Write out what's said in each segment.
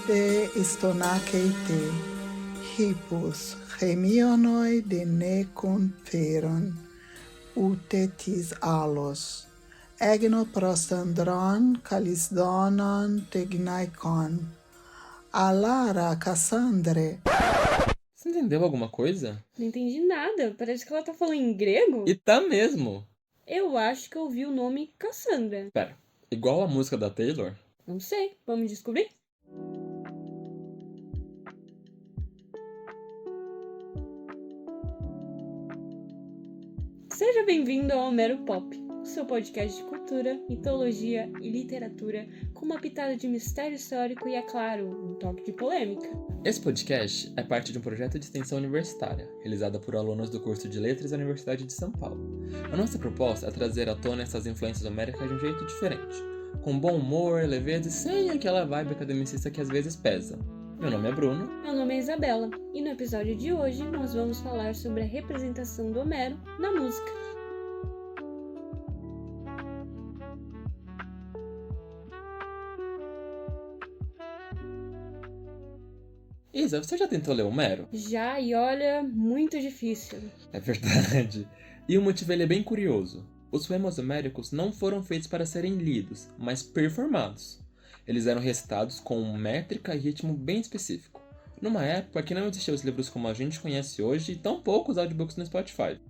de stonakeite, hippus chemionoi de necunferon, utetis alos, egnoprostandron calisdonon tegnaikon, alara Cassandre. Você entendeu alguma coisa? Não entendi nada. Parece que ela tá falando em grego. E tá mesmo! Eu acho que eu ouvi o nome Cassandra. Pera, igual a música da Taylor? Não sei. Vamos descobrir? Seja bem-vindo ao Homero Pop, o seu podcast de cultura, mitologia e literatura com uma pitada de mistério histórico e, é claro, um toque de polêmica. Esse podcast é parte de um projeto de extensão universitária, realizada por alunos do curso de Letras da Universidade de São Paulo. A nossa proposta é trazer à tona essas influências homéricas de um jeito diferente, com bom humor, leveza e sem aquela vibe academicista que às vezes pesa. Meu nome é Bruno. Meu nome é Isabela, e no episódio de hoje nós vamos falar sobre a representação do Homero na música. Isa, você já tentou ler Homero? Já, e olha, muito difícil. É verdade. E o motivo ele é bem curioso. Os poemas homéricos não foram feitos para serem lidos, mas performados. Eles eram recitados com métrica e ritmo bem específico, numa época que não existiam os livros como a gente conhece hoje e tão poucos audiobooks no Spotify.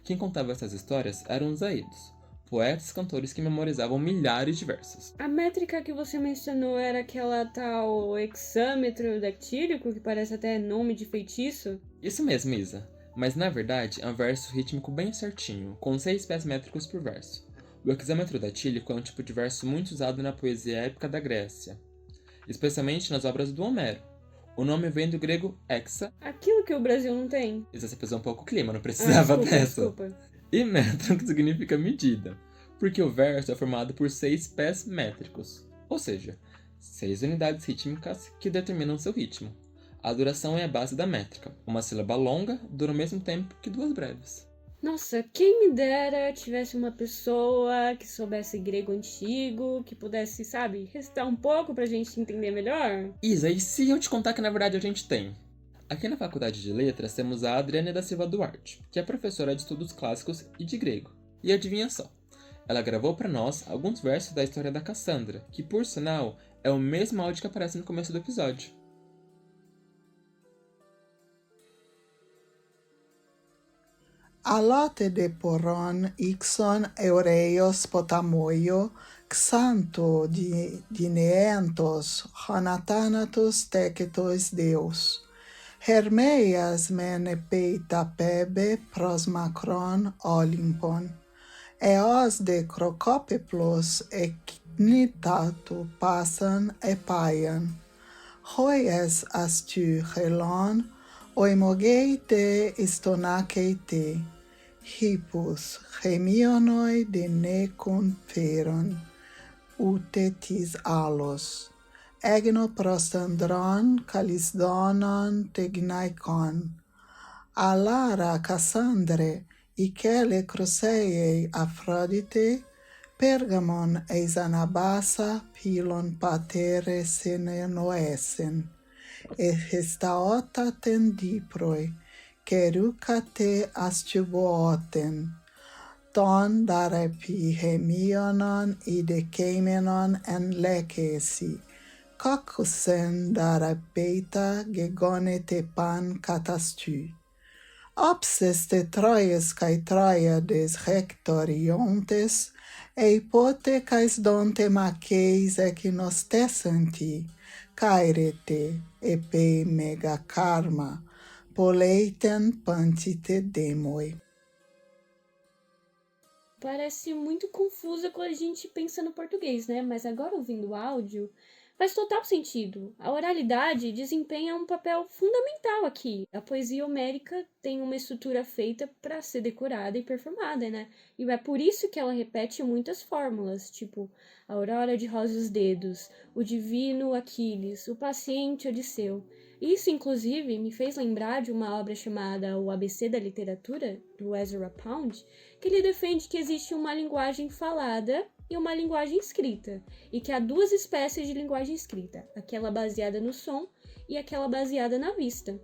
Quem contava essas histórias eram os aedos, poetas e cantores que memorizavam milhares de versos. A métrica que você mencionou era aquela tal hexâmetro dactílico, que parece até nome de feitiço? Isso mesmo, Isa. Mas na verdade é um verso rítmico bem certinho, com 6 pés métricos por verso. O hexâmetro datílico é um tipo de verso muito usado na poesia épica da Grécia, especialmente nas obras do Homero. O nome vem do grego hexa. Aquilo que o Brasil não tem. Isa, você pesou um pouco o clima, não precisava dessa. Desculpa. E metro, que significa medida, porque o verso é formado por 6 pés métricos, ou seja, 6 unidades rítmicas que determinam seu ritmo. A duração é a base da métrica. Uma sílaba longa dura o mesmo tempo que 2 breves. Nossa, quem me dera tivesse uma pessoa que soubesse grego antigo, que pudesse, sabe, recitar um pouco pra gente entender melhor. Isa, e se eu te contar que na verdade a gente tem? Aqui na Faculdade de Letras temos a Adriane da Silva Duarte, que é professora de estudos clássicos e de grego. E adivinha só? Ela gravou para nós alguns versos da história da Cassandra, que por sinal é o mesmo áudio que aparece no começo do episódio. Alate de poron ixon eureios potamoio, xanto dineentos honathanatos teketos deus. Hermeias mene peita pebe prosmacron Olympon. Eos de crocopeplos ecnitato passan epaian. Hoies astu helon, oimogeite stonakeite, hippus chemionoi de necunferon, utetis alos, egnoprostandron calisdonon tegnaikon, alara Cassandre, Ikele cruseiei Aphrodite, Pergamon eis anabassa pilon patere senenoesen, hestaota tendiproi, kerucate astubooten, ton darepi hemionon idekeimenon en lekesi, kokusen darepeita gegonete pan katastu. Opses de Troias cae Troiades rectoriontes, eipote caes donte maceis equinos tessanti, caerete, epe mega karma, poleiten pantite demoi. Parece muito confusa quando a gente pensa no português, né? Mas agora ouvindo o áudio, faz total sentido. A oralidade desempenha um papel fundamental aqui. A poesia homérica tem uma estrutura feita para ser decorada e performada, né? E é por isso que ela repete muitas fórmulas, tipo a aurora de rosas dedos, o divino Aquiles, o paciente Odisseu. Isso, inclusive, me fez lembrar de uma obra chamada O ABC da Literatura, do Ezra Pound, que ele defende que existe uma linguagem falada e uma linguagem escrita, e que há duas espécies de linguagem escrita, aquela baseada no som e aquela baseada na vista.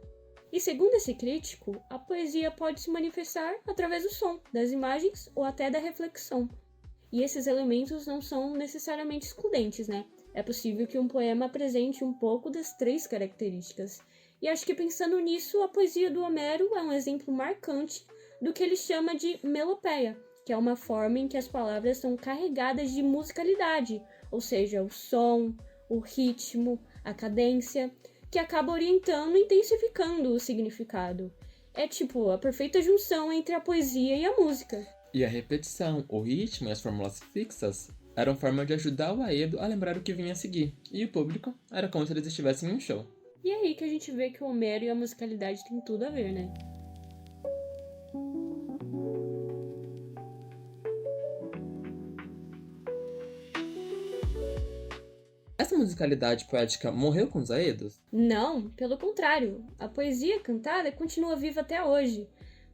E segundo esse crítico, a poesia pode se manifestar através do som, das imagens ou até da reflexão. E esses elementos não são necessariamente excludentes, né? É possível que um poema apresente um pouco das três características. E acho que pensando nisso, a poesia do Homero é um exemplo marcante do que ele chama de melopeia, que é uma forma em que as palavras são carregadas de musicalidade, ou seja, o som, o ritmo, a cadência, que acaba orientando e intensificando o significado. É tipo a perfeita junção entre a poesia e a música. E a repetição, o ritmo e as fórmulas fixas eram forma de ajudar o Aedo a lembrar o que vinha a seguir, e o público era como se eles estivessem em um show. E é aí que a gente vê que o Homero e a musicalidade têm tudo a ver, né? Essa musicalidade poética morreu com os Aedos? Não, pelo contrário, a poesia cantada continua viva até hoje.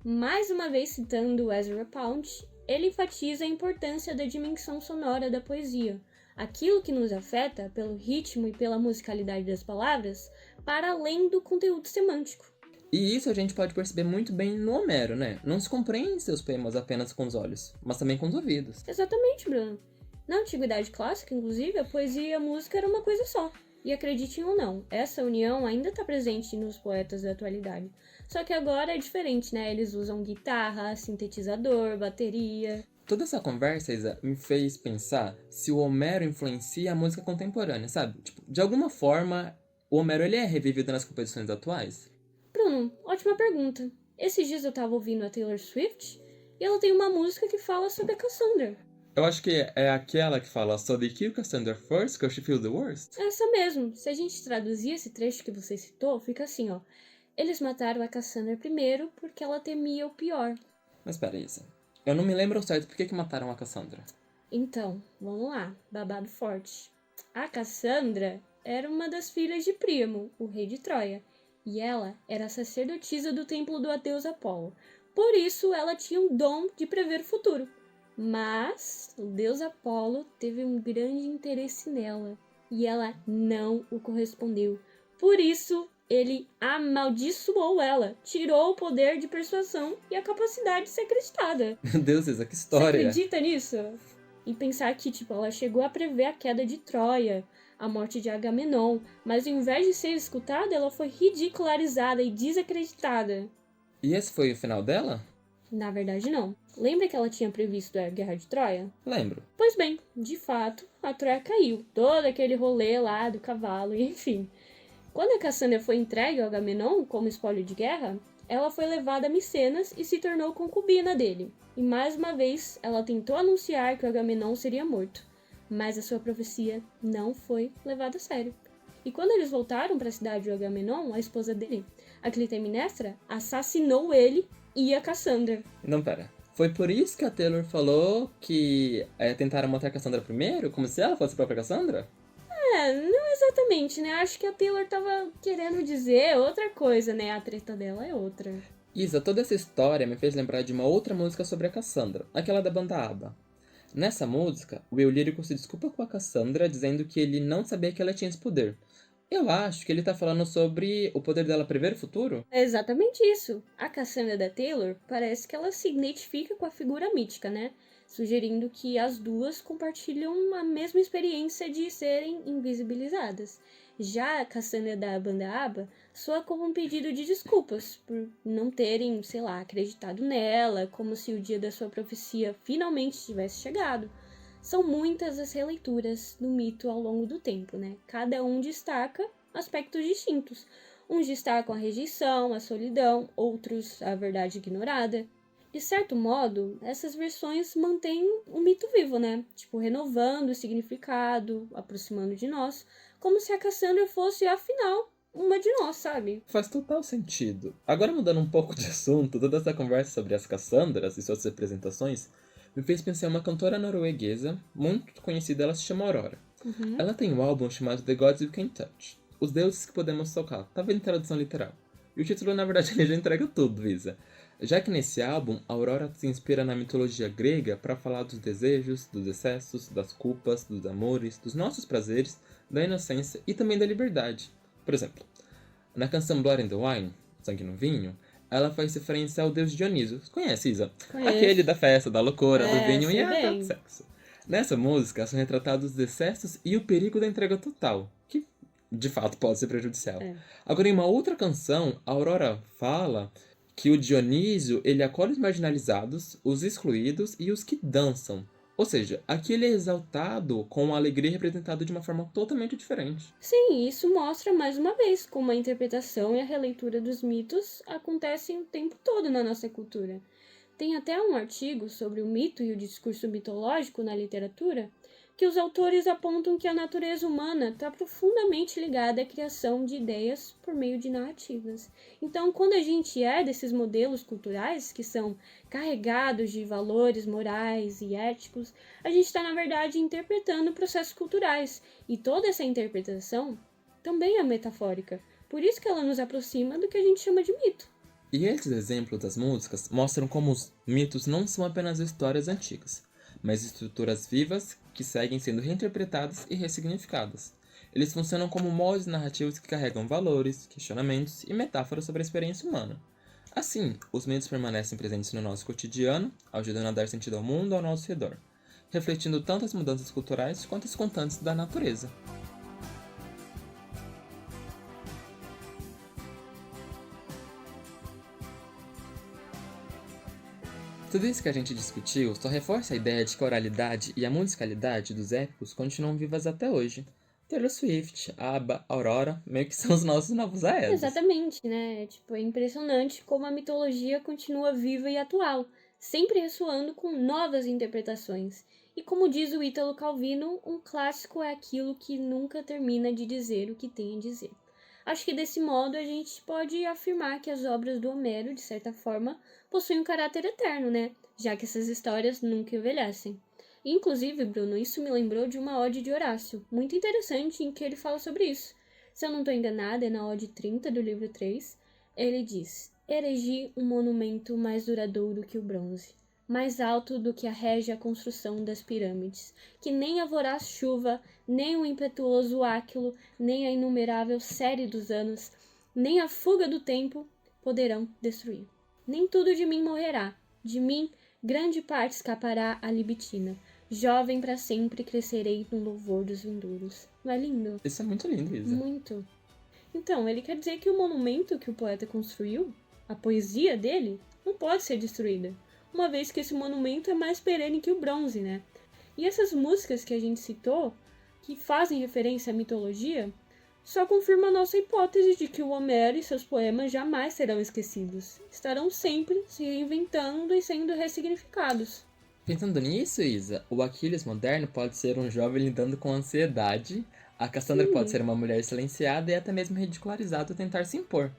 Mais uma vez citando Ezra Pound, ele enfatiza a importância da dimensão sonora da poesia, aquilo que nos afeta pelo ritmo e pela musicalidade das palavras, para além do conteúdo semântico. E isso a gente pode perceber muito bem no Homero, né? Não se compreende seus poemas apenas com os olhos, mas também com os ouvidos. Exatamente, Bruno. Na Antiguidade Clássica, inclusive, a poesia e a música eram uma coisa só. E acreditem ou não, essa união ainda está presente nos poetas da atualidade. Só que agora é diferente, né? Eles usam guitarra, sintetizador, bateria. Toda essa conversa, Isa, me fez pensar se o Homero influencia a música contemporânea, sabe? Tipo, de alguma forma, o Homero ele é revivido nas composições atuais? Bruno, ótima pergunta. Esses dias eu tava ouvindo a Taylor Swift e ela tem uma música que fala sobre a Cassandra. Eu acho que é aquela que fala So they kill Cassandra first, cause she feels the worst. Essa mesmo. Se a gente traduzir esse trecho que você citou, fica assim, ó. Eles mataram a Cassandra primeiro porque ela temia o pior. Mas pera, Isa. Eu não me lembro ao certo por que mataram a Cassandra. Então, vamos lá. Babado forte. A Cassandra era uma das filhas de Príamo, o rei de Troia. E ela era a sacerdotisa do templo do deus Apolo. Por isso, ela tinha um dom de prever o futuro. Mas o deus Apolo teve um grande interesse nela e ela não o correspondeu. Por isso, ele amaldiçoou ela, tirou o poder de persuasão e a capacidade de ser acreditada. Meu Deus, Isa, que Você história! acredita nisso? E pensar que, ela chegou a prever a queda de Troia, a morte de Agamenon, mas ao invés de ser escutada, ela foi ridicularizada e desacreditada. E esse foi o final dela? Na verdade, não. Lembra que ela tinha previsto a Guerra de Troia? Lembro. Pois bem, de fato, a Troia caiu. Todo aquele rolê lá do cavalo, e enfim. Quando a Cassandra foi entregue ao Agamenon como espólio de guerra, ela foi levada a Micenas e se tornou concubina dele. E mais uma vez, ela tentou anunciar que o Agamenon seria morto. Mas a sua profecia não foi levada a sério. E quando eles voltaram para a cidade de Agamenon, a esposa dele, a Clitemnestra, assassinou ele e a Cassandra. Não, pera. Foi por isso que a Taylor falou que tentaram matar a Cassandra primeiro? Como se ela fosse a própria Cassandra? Não exatamente, né? Acho que a Taylor tava querendo dizer outra coisa, né? A treta dela é outra. Isa, toda essa história me fez lembrar de uma outra música sobre a Cassandra, aquela da banda ABBA. Nessa música, o eu lírico se desculpa com a Cassandra, dizendo que ele não sabia que ela tinha esse poder. Eu acho que ele tá falando sobre o poder dela prever o futuro. É exatamente isso. A Cassandra da Taylor parece que ela se identifica com a figura mítica, né? Sugerindo que as duas compartilham a mesma experiência de serem invisibilizadas. Já a Cassandra da banda ABBA soa como um pedido de desculpas por não terem, acreditado nela, como se o dia da sua profecia finalmente tivesse chegado. São muitas as releituras do mito ao longo do tempo, né? Cada um destaca aspectos distintos. Uns destacam a rejeição, a solidão, outros a verdade ignorada. De certo modo, essas versões mantêm o mito vivo, né? Renovando o significado, aproximando de nós, como se a Cassandra fosse, afinal, uma de nós, sabe? Faz total sentido. Agora mudando um pouco de assunto, toda essa conversa sobre as Cassandras e suas representações me fez pensar em uma cantora norueguesa muito conhecida, ela se chama Aurora. Ela tem um álbum chamado The Gods You Can Touch, Os Deuses que Podemos Tocar, tá vendo tradução literal. E o título, na verdade, ele já entrega tudo, Isa. Já que nesse álbum, Aurora se inspira na mitologia grega para falar dos desejos, dos excessos, das culpas, dos amores, dos nossos prazeres, da inocência e também da liberdade. Por exemplo, na canção Blood in the Wine, Sangue no Vinho, ela faz referência ao deus Dioniso. Conhece, Isa? Conheço. Aquele da festa, da loucura, do vinho sei e até bem. do sexo. Nessa música são retratados os excessos e o perigo da entrega total, que de fato pode ser prejudicial. É. Agora, em uma outra canção, a Aurora fala que o Dionísio ele acolhe os marginalizados, os excluídos e os que dançam. Ou seja, aqui ele é exaltado com a alegria representada de uma forma totalmente diferente. Sim, isso mostra mais uma vez como a interpretação e a releitura dos mitos acontecem o tempo todo na nossa cultura. Tem até um artigo sobre o mito e o discurso mitológico na literatura que os autores apontam que a natureza humana está profundamente ligada à criação de ideias por meio de narrativas. Então, quando a gente é desses modelos culturais que são carregados de valores morais e éticos, a gente está, na verdade, interpretando processos culturais. E toda essa interpretação também é metafórica. Por isso que ela nos aproxima do que a gente chama de mito. E esses exemplos das músicas mostram como os mitos não são apenas histórias antigas, mas estruturas vivas que seguem sendo reinterpretadas e ressignificadas. Eles funcionam como moldes narrativos que carregam valores, questionamentos e metáforas sobre a experiência humana. Assim, os mitos permanecem presentes no nosso cotidiano, ajudando a dar sentido ao mundo ao nosso redor, refletindo tanto as mudanças culturais quanto as constantes da natureza. Tudo isso que a gente discutiu só reforça a ideia de que a oralidade e a musicalidade dos épicos continuam vivas até hoje. Taylor Swift, ABBA, Aurora, meio que são os nossos novos Aedes. Exatamente, né? Tipo, é impressionante como a mitologia continua viva e atual, sempre ressoando com novas interpretações. E como diz o Ítalo Calvino, um clássico é aquilo que nunca termina de dizer o que tem a dizer. Acho que desse modo a gente pode afirmar que as obras do Homero, de certa forma, possuem um caráter eterno, né? Já que essas histórias nunca envelhecem. Inclusive, Bruno, isso me lembrou de uma ode de Horácio, muito interessante, em que ele fala sobre isso. Se eu não estou enganada, é na ode 30 do livro 3, ele diz: erigi um monumento mais duradouro que o bronze, mais alto do que a régia construção das pirâmides, que nem a voraz chuva, nem o impetuoso áquilo, nem a inumerável série dos anos, nem a fuga do tempo poderão destruir. Nem tudo de mim morrerá, de mim grande parte escapará à libitina. Jovem para sempre crescerei no louvor dos vindouros. Não é lindo? Isso é muito lindo, Isa. Muito. Então, ele quer dizer que o monumento que o poeta construiu, a poesia dele, não pode ser destruída, uma vez que esse monumento é mais perene que o bronze, né? E essas músicas que a gente citou, que fazem referência à mitologia, só confirma a nossa hipótese de que o Homero e seus poemas jamais serão esquecidos. Estarão sempre se reinventando e sendo ressignificados. Pensando nisso, Isa, o Aquiles moderno pode ser um jovem lidando com ansiedade, a Cassandra pode ser uma mulher silenciada e até mesmo ridicularizada ao tentar se impor.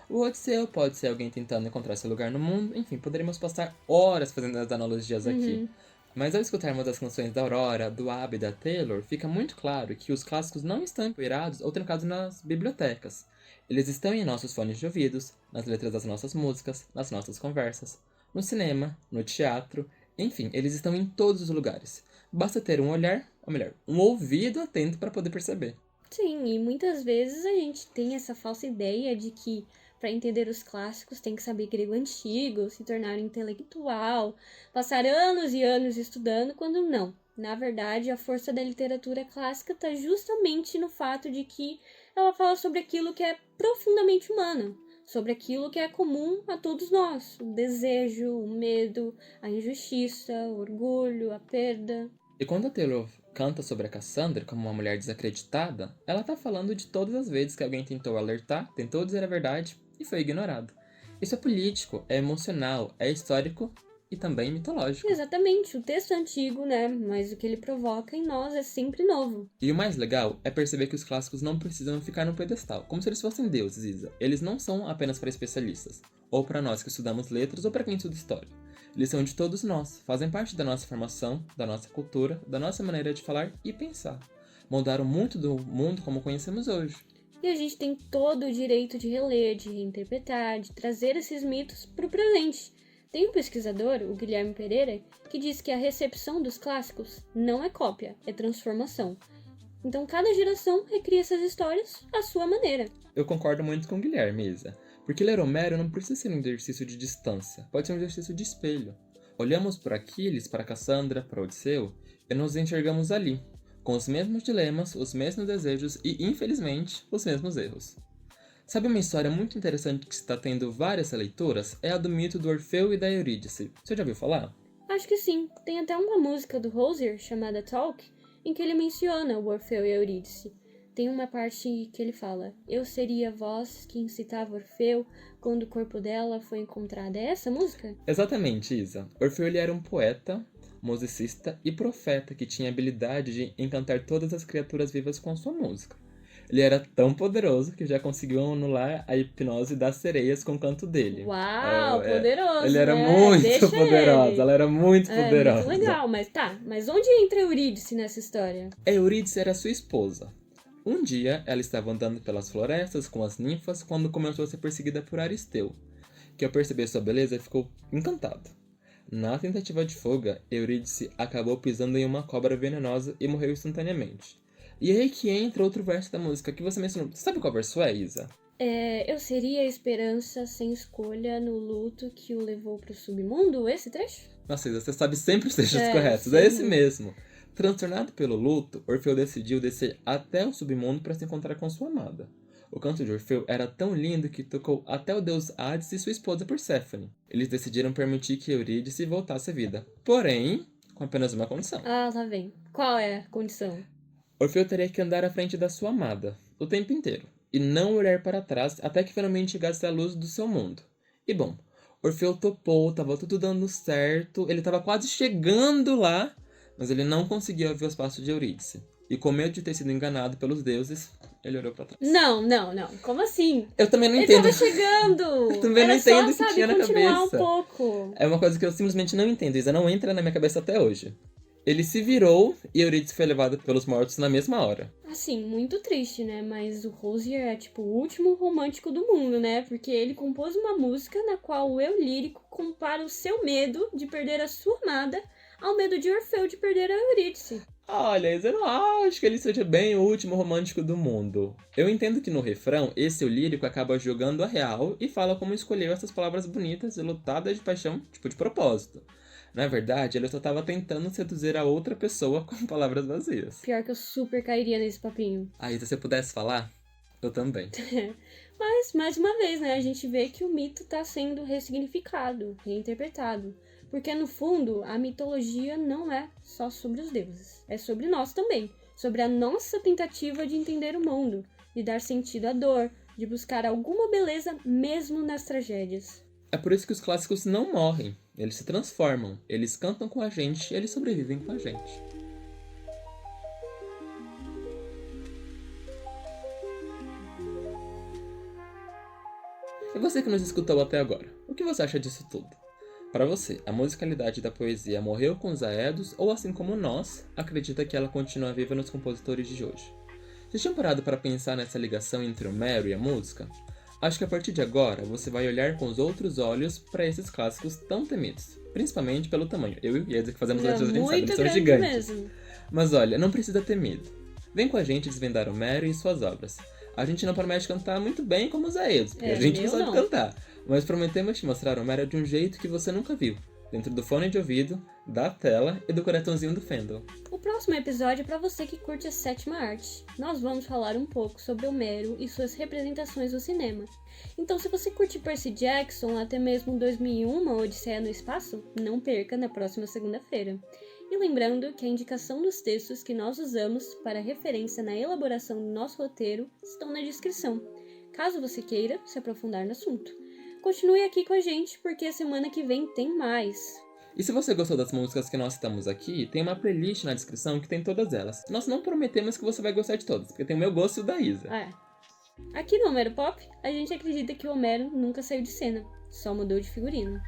O Odisseu pode ser alguém tentando encontrar seu lugar no mundo, enfim, poderíamos passar horas fazendo as analogias aqui. Mas ao escutarmos as canções da Aurora, do ABBA e da Taylor, fica muito claro que os clássicos não estão empoeirados ou trancados nas bibliotecas. Eles estão em nossos fones de ouvidos, nas letras das nossas músicas, nas nossas conversas, no cinema, no teatro, enfim, eles estão em todos os lugares. Basta ter um olhar, ou melhor, um ouvido atento para poder perceber. Sim, e muitas vezes a gente tem essa falsa ideia de que para entender os clássicos tem que saber grego antigo, se tornar um intelectual, passar anos e anos estudando, quando não. Na verdade, a força da literatura clássica está justamente no fato de que ela fala sobre aquilo que é profundamente humano, sobre aquilo que é comum a todos nós, o desejo, o medo, a injustiça, o orgulho, a perda. E quando a Taylor canta sobre a Cassandra como uma mulher desacreditada, ela tá falando de todas as vezes que alguém tentou alertar, tentou dizer a verdade e foi ignorado. Isso é político, é emocional, é histórico e também mitológico. Exatamente, o texto é antigo, né? Mas o que ele provoca em nós é sempre novo. E o mais legal é perceber que os clássicos não precisam ficar no pedestal, como se eles fossem deuses, Isa. Eles não são apenas para especialistas, ou para nós que estudamos letras, ou para quem estuda história. Eles são de todos nós, fazem parte da nossa formação, da nossa cultura, da nossa maneira de falar e pensar. Moldaram muito do mundo como conhecemos hoje. E a gente tem todo o direito de reler, de reinterpretar, de trazer esses mitos para o presente. Tem um pesquisador, o Guilherme Pereira, que diz que a recepção dos clássicos não é cópia, é transformação. Então cada geração recria essas histórias à sua maneira. Eu concordo muito com o Guilherme, Isa. Porque ler Homero não precisa ser um exercício de distância, pode ser um exercício de espelho. Olhamos para Aquiles, para Cassandra, para Odisseu e nos enxergamos ali, com os mesmos dilemas, os mesmos desejos e, infelizmente, os mesmos erros. Sabe uma história muito interessante que está tendo várias releituras? É a do mito do Orfeu e da Eurídice. Você já ouviu falar? Acho que sim, tem até uma música do Hozier chamada Talk, em que ele menciona o Orfeu e a Eurídice. Tem uma parte que ele fala: eu seria a voz que incitava Orfeu quando o corpo dela foi encontrado. É essa música? Exatamente, Isa. Orfeu ele era um poeta, musicista e profeta que tinha a habilidade de encantar todas as criaturas vivas com sua música. Ele era tão poderoso que já conseguiu anular a hipnose das sereias com o canto dele. Uau, poderoso, Ele era né? muito Deixa poderoso, ele. ela era muito poderosa. Muito legal, mas onde entra Eurídice nessa história? A Eurídice era sua esposa. Um dia, ela estava andando pelas florestas com as ninfas quando começou a ser perseguida por Aristeu, que ao perceber sua beleza ficou encantado. Na tentativa de fuga, Eurídice acabou pisando em uma cobra venenosa e morreu instantaneamente. E é aí que entra outro verso da música que você mencionou. Você sabe qual verso é, Isa? Eu seria a esperança sem escolha no luto que o levou pro submundo, esse trecho? Nossa, Isa, você sabe sempre os trechos corretos. Sim. É esse mesmo. Transtornado pelo luto, Orfeu decidiu descer até o submundo para se encontrar com sua amada. O canto de Orfeu era tão lindo que tocou até o deus Hades e sua esposa Perséfone. Eles decidiram permitir que Eurídice voltasse à vida, porém, com apenas uma condição. Ah, lá vem. Qual é a condição? Orfeu teria que andar à frente da sua amada, o tempo inteiro, e não olhar para trás até que finalmente chegasse a luz do seu mundo. E bom, Orfeu topou, tava tudo dando certo, ele tava quase chegando lá, mas ele não conseguia ouvir os passos de Eurídice. E com medo de ter sido enganado pelos deuses, ele olhou pra trás. Não. Como assim? Eu também não Ele entendo. tava chegando! Eu também não entendo o que tinha na continuar cabeça. um pouco. É uma coisa que eu simplesmente não entendo. Isa não entra na minha cabeça até hoje. Ele se virou e Eurídice foi levada pelos mortos na mesma hora. Assim, muito triste, né? Mas o Hozier é tipo o último romântico do mundo, né? Porque ele compôs uma música na qual o eu lírico compara o seu medo de perder a sua amada ao medo de Orfeu de perder a Eurídice. Olha, eu não acho que ele seja bem o último romântico do mundo. Eu entendo que no refrão, esse eu lírico acaba jogando a real e fala como escolheu essas palavras bonitas e lutadas de paixão, tipo de propósito. Na verdade, ele só tava tentando seduzir a outra pessoa com palavras vazias. Pior que eu super cairia nesse papinho. Aí, se você pudesse falar, eu também. Mas, mais uma vez, né? A gente vê que o mito tá sendo ressignificado, reinterpretado. Porque, no fundo, a mitologia não é só sobre os deuses. É sobre nós também. Sobre a nossa tentativa de entender o mundo, de dar sentido à dor, de buscar alguma beleza mesmo nas tragédias. É por isso que os clássicos não morrem. Eles se transformam. Eles cantam com a gente e eles sobrevivem com a gente. E você que nos escutou até agora, o que você acha disso tudo? Para você, a musicalidade da poesia morreu com os aedos ou, assim como nós, acredita que ela continua viva nos compositores de hoje? Vocês tinham parado para pensar nessa ligação entre Homero e a música? Acho que a partir de agora você vai olhar com os outros olhos para esses clássicos tão temidos, principalmente pelo tamanho. Eu e o Ieda que fazemos a gente sabe, eles são gigantes. Mesmo. Mas olha, não precisa ter medo. Vem com a gente desvendar Homero e suas obras. A gente não promete cantar muito bem como os aedos, porque a gente não sabe cantar. Mas prometemos te mostrar Homero de um jeito que você nunca viu. Dentro do fone de ouvido, da tela e do coraçãozinho do Fandom. O próximo episódio é para você que curte a sétima arte. Nós vamos falar um pouco sobre Homero e suas representações no cinema. Então, se você curte Percy Jackson, até mesmo 2001, Uma Odisseia no Espaço, não perca na próxima segunda-feira. E lembrando que a indicação dos textos que nós usamos para referência na elaboração do nosso roteiro estão na descrição, caso você queira se aprofundar no assunto. Continue aqui com a gente, porque semana que vem tem mais. E se você gostou das músicas que nós citamos aqui, tem uma playlist na descrição que tem todas elas. Nós não prometemos que você vai gostar de todas, porque tem o meu gosto e o da Isa. Aqui no Homero Pop, a gente acredita que o Homero nunca saiu de cena, só mudou de figurino.